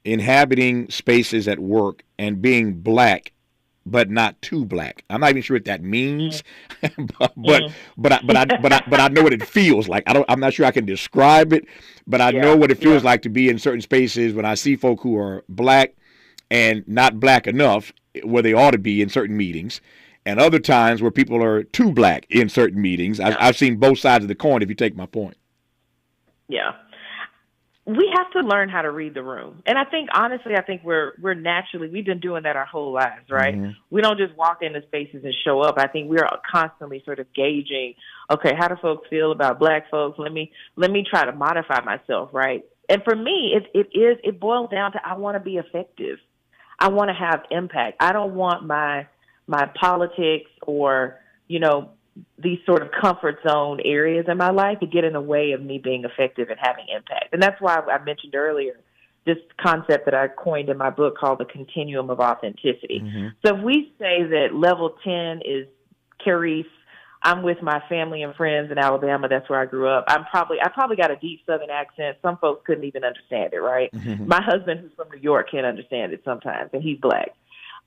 inhabiting spaces at work and being Black but not too Black. I'm not even sure what that means, but I know what it feels like. I'm not sure I can describe it, but I know what it feels like to be in certain spaces when I see folk who are Black and not Black enough where they ought to be in certain meetings, and other times where people are too Black in certain meetings. I've seen both sides of the coin, if you take my point. Yeah. We have to learn how to read the room. And I think, honestly, we're naturally, we've been doing that our whole lives, right? Mm-hmm. We don't just walk into spaces and show up. I think we're constantly sort of gauging, okay, how do folks feel about Black folks? Let me try to modify myself, right? And for me, it boils down to, I want to be effective. I want to have impact. I don't want my politics or, these sort of comfort zone areas in my life to get in the way of me being effective and having impact. And that's why I mentioned earlier this concept that I coined in my book called the continuum of authenticity. Mm-hmm. So if we say that level 10 is Carice, I'm with my family and friends in Alabama, that's where I grew up. I probably got a deep Southern accent. Some folks couldn't even understand it, right? Mm-hmm. My husband, who's from New York, can't understand it sometimes, and he's Black.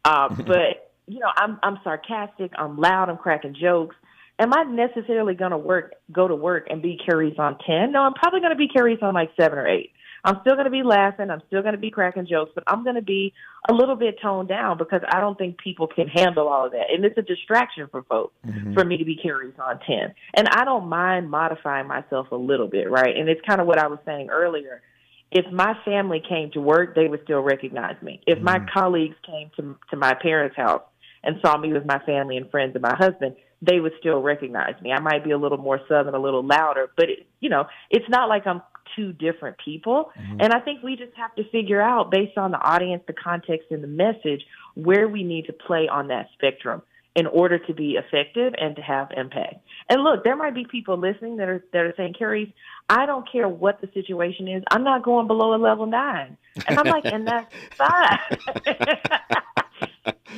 But I'm sarcastic, I'm loud, I'm cracking jokes. Am I necessarily going to go to work and be Carice on 10? No, I'm probably going to be Carice on like 7 or 8. I'm still going to be laughing. I'm still going to be cracking jokes, but I'm going to be a little bit toned down because I don't think people can handle all of that. And it's a distraction for folks for me to be Carice on 10. And I don't mind modifying myself a little bit, right? And it's kind of what I was saying earlier. If my family came to work, they would still recognize me. If my colleagues came to my parents' house and saw me with my family and friends and my husband, they would still recognize me. I might be a little more Southern, a little louder, but it's not like I'm two different people. Mm-hmm. And I think we just have to figure out, based on the audience, the context, and the message, where we need to play on that spectrum in order to be effective and to have impact. And look, there might be people listening that are saying, Carice, I don't care what the situation is. I'm not going below a level 9. And I'm like, and that's fine.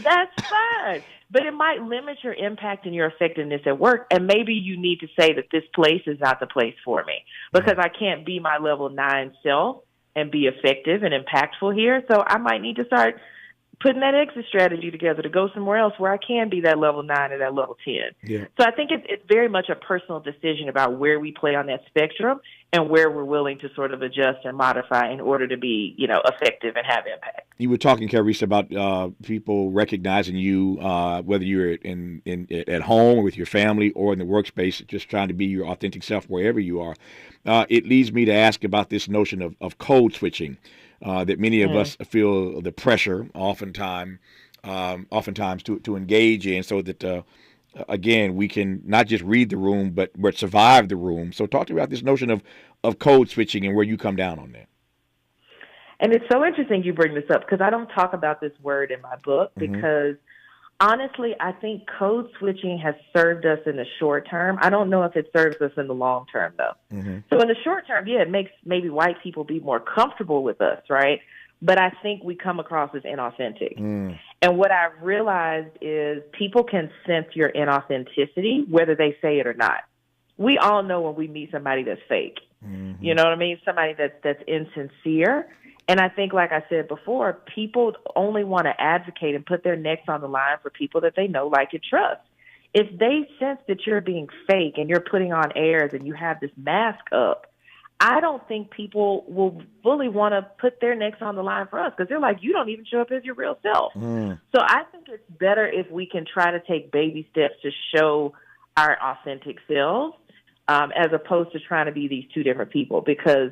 That's fine. But it might limit your impact and your effectiveness at work. And maybe you need to say that this place is not the place for me because I can't be my level 9 self and be effective and impactful here. So I might need to start putting that exit strategy together to go somewhere else where I can be that level 9 or that level 10. Yeah. So I think it's very much a personal decision about where we play on that spectrum and where we're willing to sort of adjust and modify in order to be, effective and have impact. You were talking, Carissa, about people recognizing you, whether you're at home or with your family or in the workspace, just trying to be your authentic self wherever you are. It leads me to ask about this notion of code switching. That many of us feel the pressure oftentimes to engage in, so that again we can not just read the room but survive the room. So talk to me about this notion of code switching and where you come down on that. And it's so interesting you bring this up because I don't talk about this word in my book because honestly, I think code switching has served us in the short term. I don't know if it serves us in the long term, though. So in the short term, it makes maybe white people be more comfortable with us, right? But I think we come across as inauthentic. And what I've realized is people can sense your inauthenticity, whether they say it or not. We all know when we meet somebody that's fake. You know what I mean? Somebody that's insincere. And I think, like I said before, people only want to advocate and put their necks on the line for people that they know, like, and trust. If they sense that you're being fake and you're putting on airs and you have this mask up, I don't think people will fully want to put their necks on the line for us because they're like, you don't even show up as your real self. So I think it's better if we can try to take baby steps to show our authentic selves as opposed to trying to be these two different people, because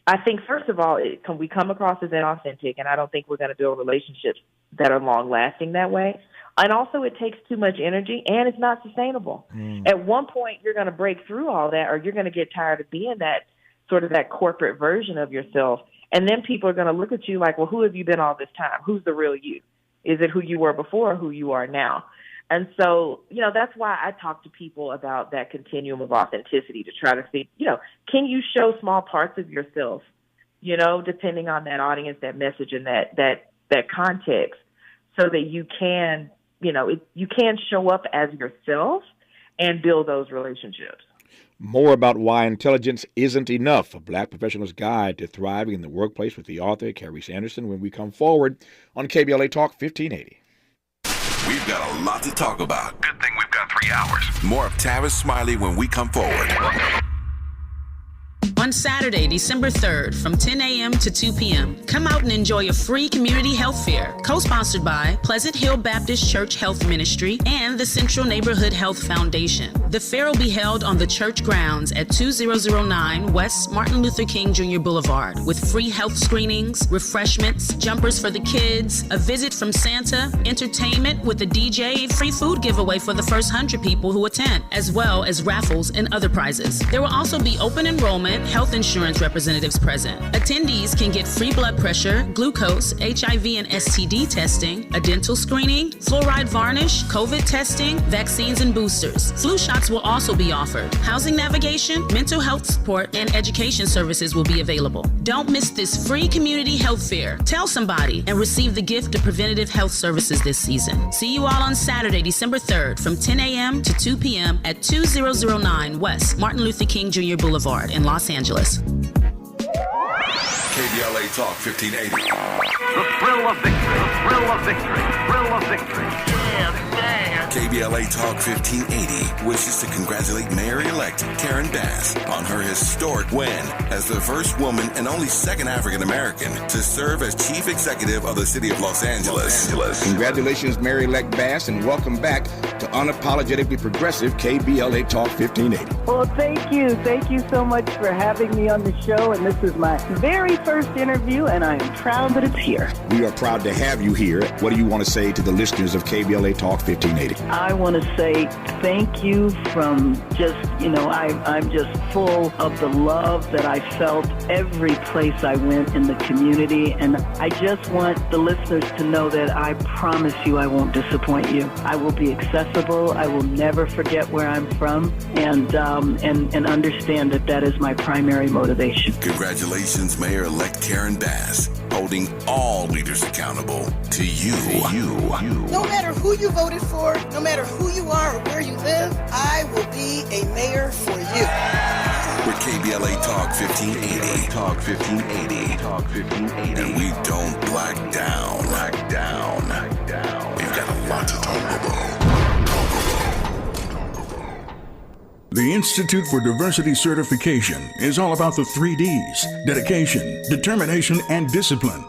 I think, first of all, we come across as inauthentic, and I don't think we're going to build relationships that are long-lasting that way. And also, it takes too much energy, and it's not sustainable. At one point, you're going to break through all that, or you're going to get tired of being that sort of that corporate version of yourself, and then people are going to look at you like, well, who have you been all this time? Who's the real you? Is it who you were before or who you are now? And so, that's why I talk to people about that continuum of authenticity to try to see, can you show small parts of yourself, depending on that audience, that message, and that context, so that you can, you can show up as yourself and build those relationships. More about why intelligence isn't enough, a Black professional's guide to thriving in the workplace with the author, Carissa Anderson, when we come forward on KBLA Talk 1580. We've got a lot to talk about. Good thing we've got 3 hours. More of Tavis Smiley when we come forward. On Saturday, December 3rd, from 10 a.m. to 2 p.m., come out and enjoy a free community health fair, co-sponsored by Pleasant Hill Baptist Church Health Ministry and the Central Neighborhood Health Foundation. The fair will be held on the church grounds at 2009 West Martin Luther King Jr. Boulevard, with free health screenings, refreshments, jumpers for the kids, a visit from Santa, entertainment with a DJ, free food giveaway for the first 100 people who attend, as well as raffles and other prizes. There will also be open enrollment, health insurance representatives present. Attendees can get free blood pressure, glucose, HIV and STD testing, a dental screening, fluoride varnish, COVID testing, vaccines and boosters. Flu shots will also be offered. Housing navigation, mental health support, and education services will be available. Don't miss this free community health fair. Tell somebody and receive the gift of preventative health services this season. See you all on Saturday, December 3rd from 10 a.m. to 2 p.m. at 2009 West Martin Luther King Jr. Boulevard in Los Angeles. KBLA Talk 1580. The thrill of victory. The thrill of victory. Thrill of victory. KBLA Talk 1580 wishes to congratulate Mayor-elect Karen Bass on her historic win as the first woman and only second African-American to serve as chief executive of the city of Los Angeles. Congratulations, Mayor-elect Bass, and welcome back to unapologetically progressive KBLA Talk 1580. Well, thank you. Thank you so much for having me on the show, and this is my very first interview, and I am proud that it's here. We are proud to have you here. What do you want to say to the listeners of KBLA Talk 1580? I want to say thank you from just, I'm just full of the love that I felt every place I went in the community. And I just want the listeners to know that I promise you I won't disappoint you. I will be accessible. I will never forget where I'm from, and understand that is my primary motivation. Congratulations, Mayor-elect Karen Bass, holding all leaders accountable to you. No matter who you voted for, no matter who you are or where you live, I will be a mayor for you. with KBLA Talk 1580. Talk 1580. Talk 1580. And we don't black down. We've got a lot to talk about. The Institute for Diversity Certification is all about the 3 Ds: dedication, determination, and discipline.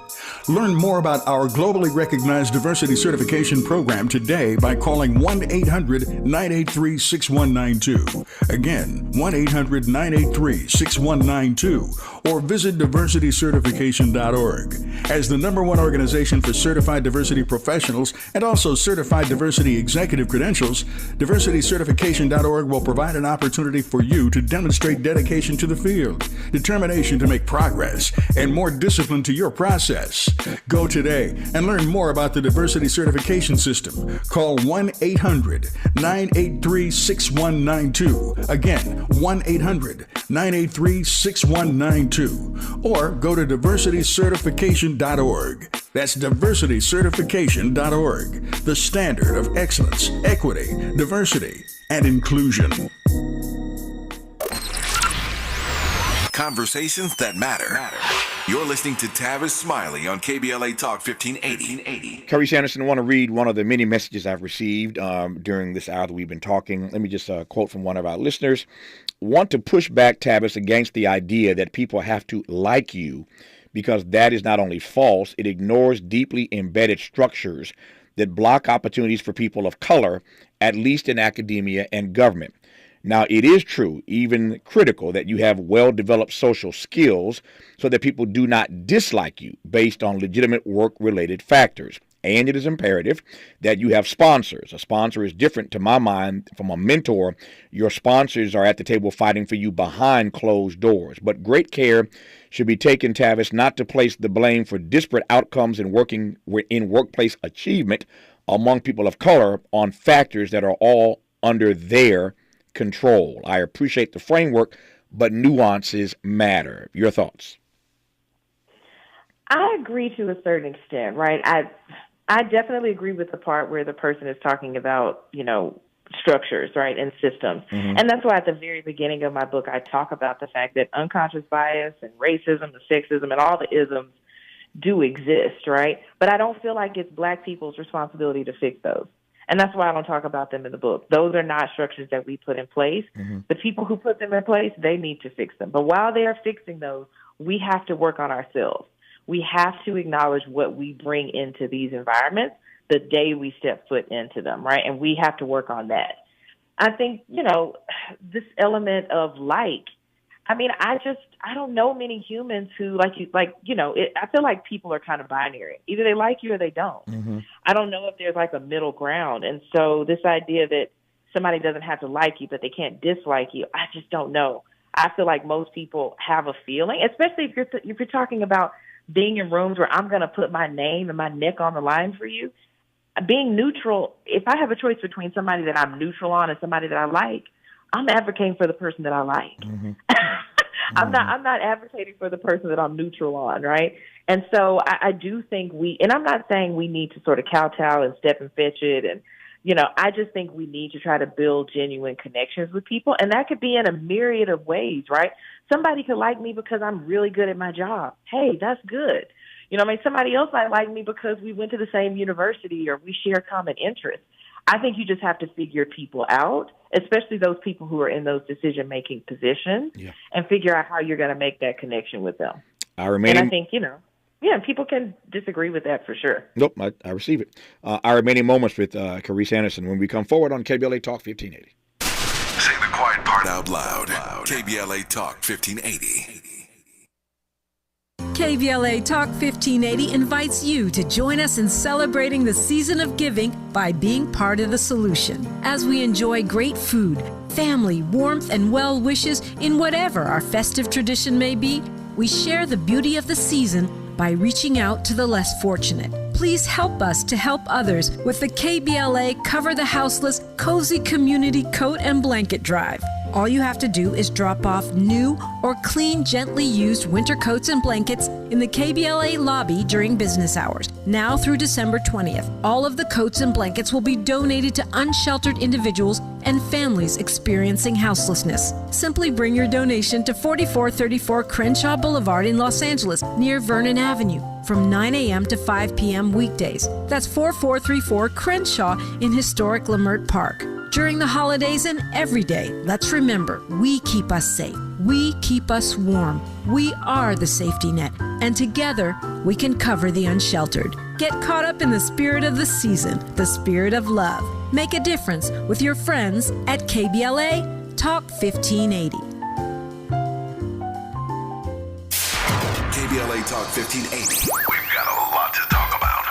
Learn more about our globally recognized diversity certification program today by calling 1-800-983-6192. Again, 1-800-983-6192, or visit diversitycertification.org. As the #1 organization for certified diversity professionals and also certified diversity executive credentials, diversitycertification.org will provide an opportunity for you to demonstrate dedication to the field, determination to make progress, and more discipline to your process. Go today and learn more about the diversity certification system. Call 1-800-983-6192. Again, 1-800-983-6192. Or go to diversitycertification.org. That's diversitycertification.org. The standard of excellence, equity, diversity, and inclusion. Conversations that matter. You're listening to Tavis Smiley on KBLA Talk 1580. Kerry Sanderson, I want to read one of the many messages I've received during this hour that we've been talking. Let me just quote from one of our listeners. Want to push back, Tavis, against the idea that people have to like you, because that is not only false, it ignores deeply embedded structures that block opportunities for people of color, at least in academia and government. Now, it is true, even critical, that you have well-developed social skills so that people do not dislike you based on legitimate work-related factors. And it is imperative that you have sponsors. A sponsor is different, to my mind, from a mentor. Your sponsors are at the table fighting for you behind closed doors. But great care should be taken, Tavis, not to place the blame for disparate outcomes in workplace achievement among people of color on factors that are all under their control. I appreciate the framework, but nuances matter. Your thoughts? I agree to a certain extent, right? I definitely agree with the part where the person is talking about, structures, right, and systems. Mm-hmm. And that's why at the very beginning of my book, I talk about the fact that unconscious bias and racism, the sexism, and all the isms do exist, right? But I don't feel like it's Black people's responsibility to fix those. And that's why I don't talk about them in the book. Those are not structures that we put in place. Mm-hmm. The people who put them in place, they need to fix them. But while they are fixing those, we have to work on ourselves. We have to acknowledge what we bring into these environments the day we step foot into them, right? And we have to work on that. I think, this element of I don't know many humans who I feel like people are kind of binary. Either they like you or they don't. Mm-hmm. I don't know if there's like a middle ground. And so this idea that somebody doesn't have to like you, but they can't dislike you, I just don't know. I feel like most people have a feeling, especially if you're talking about being in rooms where I'm going to put my name and my neck on the line for you. Being neutral, if I have a choice between somebody that I'm neutral on and somebody that I like, I'm advocating for the person that I like. Mm-hmm. I'm not advocating for the person that I'm neutral on, right? And so I do think and I'm not saying we need to sort of kowtow and step and fetch it. And, I just think we need to try to build genuine connections with people. And that could be in a myriad of ways, right? Somebody could like me because I'm really good at my job. Hey, that's good. Somebody else might like me because we went to the same university or we share common interests. I think you just have to figure people out, especially those people who are in those decision-making positions, and figure out how you're going to make that connection with them. And I think, people can disagree with that for sure. Nope, I receive it. Our remaining moments with Carice Anderson when we come forward on KBLA Talk 1580. Say the quiet part out loud. KBLA Talk 1580. KBLA Talk 1580 invites you to join us in celebrating the season of giving by being part of the solution. As we enjoy great food, family, warmth, and well wishes in whatever our festive tradition may be, we share the beauty of the season by reaching out to the less fortunate. Please help us to help others with the KBLA Cover the Houseless Cozy Community Coat and Blanket Drive. All you have to do is drop off new or clean, gently used winter coats and blankets in the KBLA lobby during business hours. Now through December 20th, all of the coats and blankets will be donated to unsheltered individuals and families experiencing houselessness. Simply bring your donation to 4434 Crenshaw Boulevard in Los Angeles, near Vernon Avenue, from 9 a.m. to 5 p.m. weekdays. That's 4434 Crenshaw in historic Leimert Park. During the holidays and every day, let's remember, we keep us safe. We keep us warm. We are the safety net, and together we can cover the unsheltered. Get caught up in the spirit of the season, the spirit of love. Make a difference with your friends at KBLA Talk 1580. KBLA Talk 1580. We've got a lot to talk about.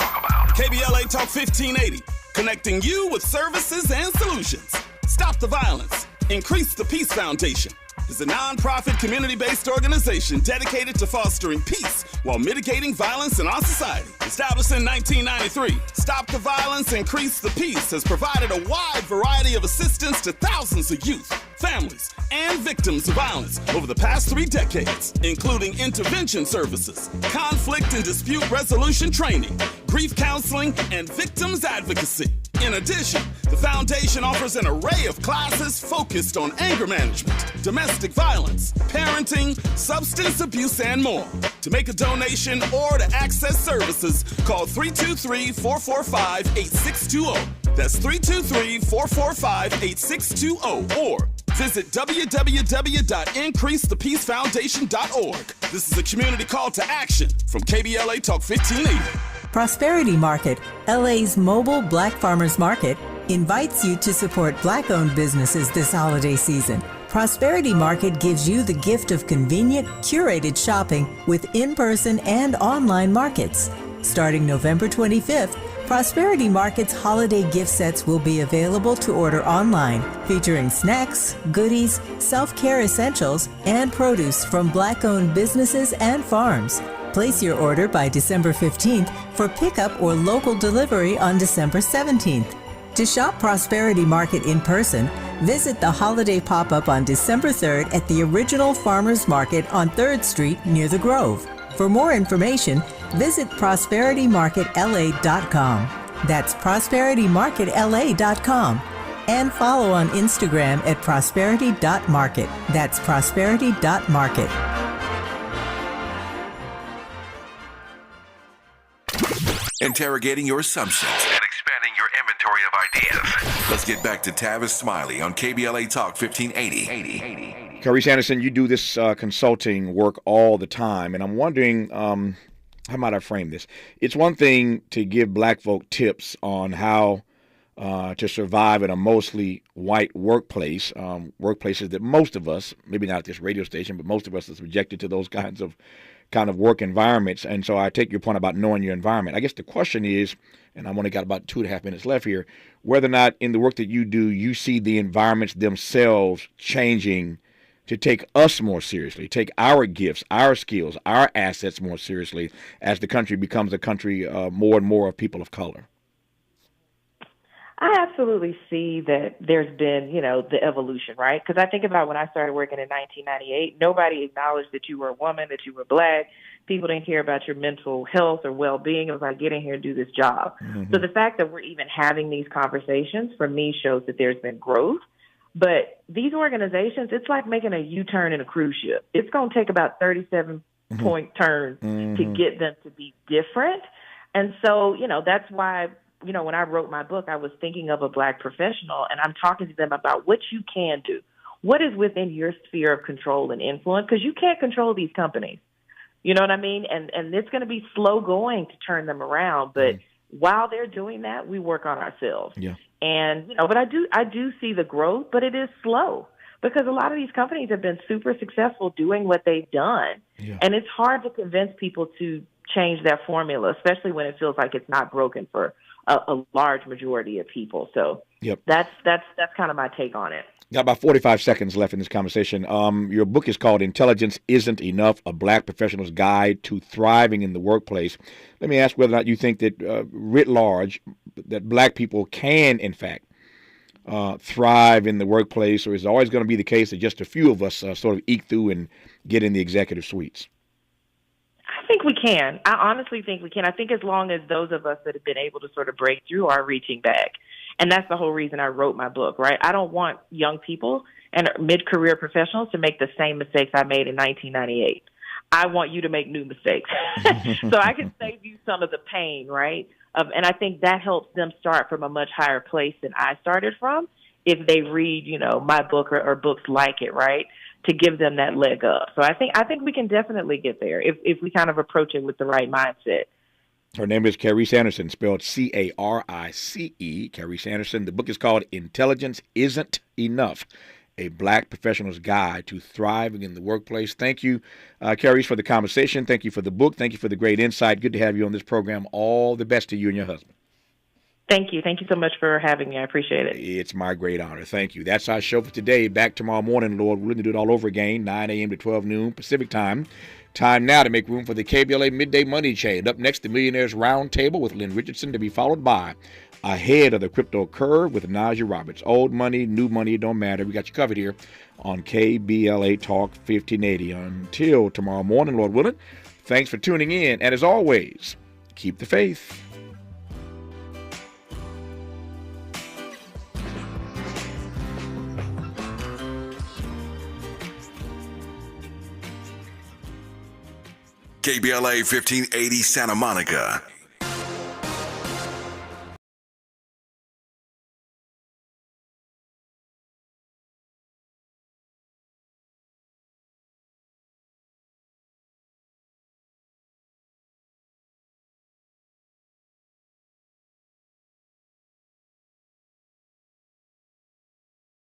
KBLA Talk 1580, connecting you with services and solutions. Stop the Violence, Increase the Peace Foundation is a nonprofit community-based organization dedicated to fostering peace while mitigating violence in our society. Established in 1993, Stop the Violence, Increase the Peace has provided a wide variety of assistance to thousands of youth, families, and victims of violence over the past 3 decades, including intervention services, conflict and dispute resolution training, grief counseling, and victims advocacy. In addition, the foundation offers an array of classes focused on anger management, domestic violence, parenting, substance abuse, and more. To make a donation or to access services, call 323-445-8620. That's 323-445-8620, or visit www.increasethepeacefoundation.org. This is a community call to action from KBLA Talk 1580. Prosperity Market, LA's mobile Black Farmers Market, invites you to support Black-owned businesses this holiday season. Prosperity Market gives you the gift of convenient, curated shopping with in-person and online markets. Starting November 25th, Prosperity Market's holiday gift sets will be available to order online, featuring snacks, goodies, self-care essentials, and produce from Black-owned businesses and farms. Place your order by December 15th for pickup or local delivery on December 17th. To shop Prosperity Market in person, visit the holiday pop-up on December 3rd at the original Farmers Market on 3rd Street near the Grove. For more information, visit prosperitymarketla.com. That's prosperitymarketla.com. And follow on Instagram at prosperity.market. That's prosperity.market. Interrogating your assumptions and expanding your inventory of ideas. Let's get back to Tavis Smiley on KBLA Talk 1580. Carice Anderson, you do this consulting work all the time, and I'm wondering, how might I frame this? It's one thing to give black folk tips on how to survive in a mostly white workplace, workplaces that most of us, maybe not at this radio station, but most of us are subjected to those kinds of work environments. And so I take your point about knowing your environment. I guess the question is, and I've only got about 2.5 minutes left here, whether or not in the work that you do, you see the environments themselves changing to take us more seriously, take our gifts, our skills, our assets more seriously as the country becomes a country more and more of people of color. I absolutely see that there's been, the evolution, right? Because I think about when I started working in 1998, nobody acknowledged that you were a woman, that you were Black. People didn't care about your mental health or well-being. It was like, get in here and do this job. Mm-hmm. So the fact that we're even having these conversations, for me, shows that there's been growth. But these organizations, it's like making a U-turn in a cruise ship. It's going to take about 37-point turns to get them to be different. And so, that's why when I wrote my book, I was thinking of a Black professional, and I'm talking to them about what you can do. What is within your sphere of control and influence? Because you can't control these companies. You know what I mean? And it's going to be slow going to turn them around. But while they're doing that, we work on ourselves. Yeah. And, but I do see the growth, but it is slow because a lot of these companies have been super successful doing what they've done. Yeah. And it's hard to convince people to change that formula, especially when it feels like it's not broken for a large majority of people. So that's kind of my take on it. Got about 45 seconds left in this conversation. Your book is called Intelligence Isn't Enough, A Black Professional's Guide to Thriving in the Workplace. Let me ask whether or not you think that, writ large, that Black people can, in fact, thrive in the workplace, or is it always going to be the case that just a few of us sort of eke through and get in the executive suites? I think we can. I honestly think we can. I think as long as those of us that have been able to sort of break through are reaching back. And that's the whole reason I wrote my book, right? I don't want young people and mid-career professionals to make the same mistakes I made in 1998. I want you to make new mistakes. So I can save you some of the pain, right? And I think that helps them start from a much higher place than I started from if they read, my book or books like it, right? To give them that leg up. So I think we can definitely get there if we kind of approach it with the right mindset. Her name is Carice Anderson, spelled C-A-R-I-C-E. Carice Anderson. The book is called Intelligence Isn't Enough, a Black Professional's Guide to Thriving in the Workplace. Thank you, Carice, for the conversation. Thank you for the book. Thank you for the great insight. Good to have you on this program. All the best to you and your husband. Thank you. Thank you so much for having me. I appreciate it. It's my great honor. Thank you. That's our show for today. Back tomorrow morning, Lord willing, to do it all over again, 9 a.m. to 12 noon Pacific time. Time now to make room for the KBLA Midday Money Chain. Up next, the Millionaires Roundtable with Lynn Richardson, to be followed by Ahead of the Crypto Curve with Najee Roberts. Old money, new money, don't matter. We got you covered here on KBLA Talk 1580. Until tomorrow morning, Lord willing, thanks for tuning in. And as always, keep the faith. KBLA 1580 Santa Monica.